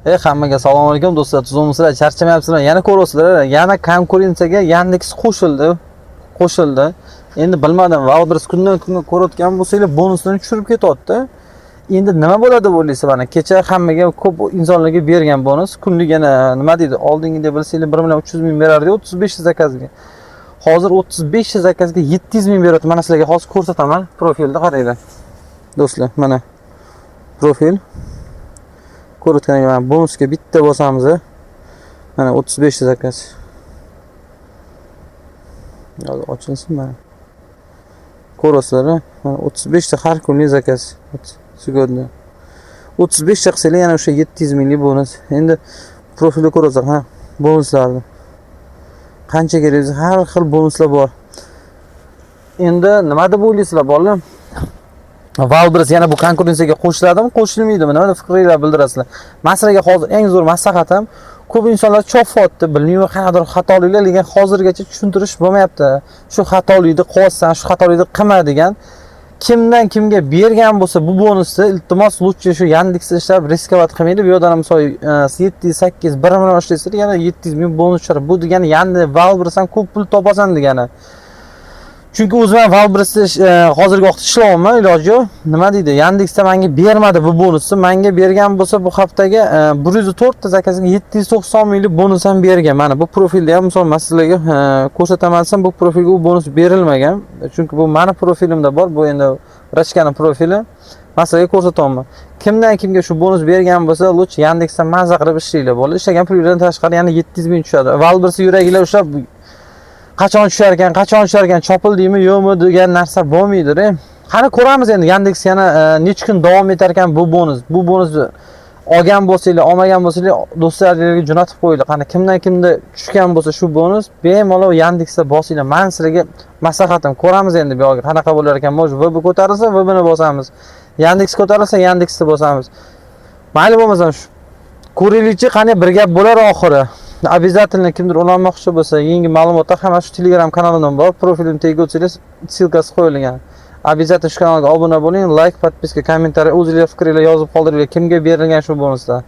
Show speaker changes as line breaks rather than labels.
Hammaga assalomu alaykum do'stlar, tuzumsizlar, charchamayapsizlar. Yana ko'rasizlar, yana konkurensiyaga Yandex qo'shildi. Endi bilmadim, Wildberries kundan-kunga ko'rayotgan bo'lsanglar, bonuslarni tushirib ketyapti. Endi nima bo'ladi deb o'ylaysiz? Mana kecha hammaga ko'p insonlarga bergan bonus, kunlik yana nima deydi? Oldingida bilsanglar 1.300.000 berardi 35 zakazga. Hozir 35 zakazga 700.000 beryapti. Mana sizlarga hozir ko'rsataman. Profilda qaranglar. Do'stlar, mana profil ko'rayotganingiz bonusga bitta bosamiz. Mana 35 zakaz. Hozir ochilsin mana. Ko'rasizlar, mana 35 ta har kunlik zakaz. Sigodni. 35 ta qilsanglar yana o'sha 700 minglik bonus. Endi profilda ko'rasiz, ha, bonuslarni. Qancha kerak, har xil bonuslar bor. Endi nima deb o'ylaysizlar, bolalar? Wildberries yana bu konkurensiyaga qo'shiladimi, qo'shilmaydimi? Nima fikringizni bildirasizlar? Masalaga hozir eng zo'r maslahatim, ko'p insonlar cho'fyapti, bilmayman qanaqadir xatoliklar, lekin hozirgacha tushuntirish bo'lmayapti. Shu xatolikni qilsan, shu xatolikni qilma degan. Kimdan kimga bergan bo'lsa bu bonusni, iltimos lutchi shu Yandexda ishlab riskovat qilmaydi. Bu yerdan misol 7, 8, 1 million ishlaysiz, yana 700 ming bonus chiqarib. Bu degani Yandex Wildberriesdan ko'p pul topasan degani. Chunki o'zim ham Wildberriesda hozirgi vaqtda ishlayapman, iloji yo'q. Nima deydi? Yandexda menga bermadi bu bonusni. Menga bergan bo'lsa bu haftaga 104 ta zakazga 790 minglik bonus ham bergan. Mana bu profilda ham misol sizlarga ko'rsataman desam, bu profilga u bonus berilmagan. Chunki bu meni profilimda bor. Bu endi Rachkaning profili. Masalan, ko'rsataman. Kimdan kimga shu bonus bergan bo'lsa, lutchi Yandexda maza qilib ishlanglar. Bo'la ishlagan pullardan tashqari yana 700 ming tushadi. Wildberries yuragilar ushlab qachon tushar ekan, chopildimi yo'qmi degan narsa bo'lmaydi-da. Qani ko'ramiz endi Yandex yana necha kun davom etar ekan bu bonus. Bu bonusni olgan bo'lsanglar, olmagan bo'lsanglar do'stlaringizga jo'natib qo'yinglar. Qani kimdan kimda tushgan bo'lsa shu bonus, bemalol Yandexda bosinglar. Men sizlarga maslahatim, ko'ramiz endi bu yo'q qanaqa bo'lar ekan. Mo'j VB ko'tarilsa, VBni bosamiz. Yandex ko'tarilsa, Yandexni bosamiz. Mayli bo'lmasa shu ko'raylikchi, qani bir gap bo'lar oxiri. Обязательно kimdir ulanmoqchi bo'lsa, yangi ma'lumotlar hamma shu Telegram kanalimdan bor. Profilimga tegib o'tsangiz, silkasi qo'yilgan. Обязательно shu kanalga obuna bo'ling, like, подписка, kommentariy, o'zingizlar fikringizni yozib qoldiringlar. Kimga berilgan shu bonuslar?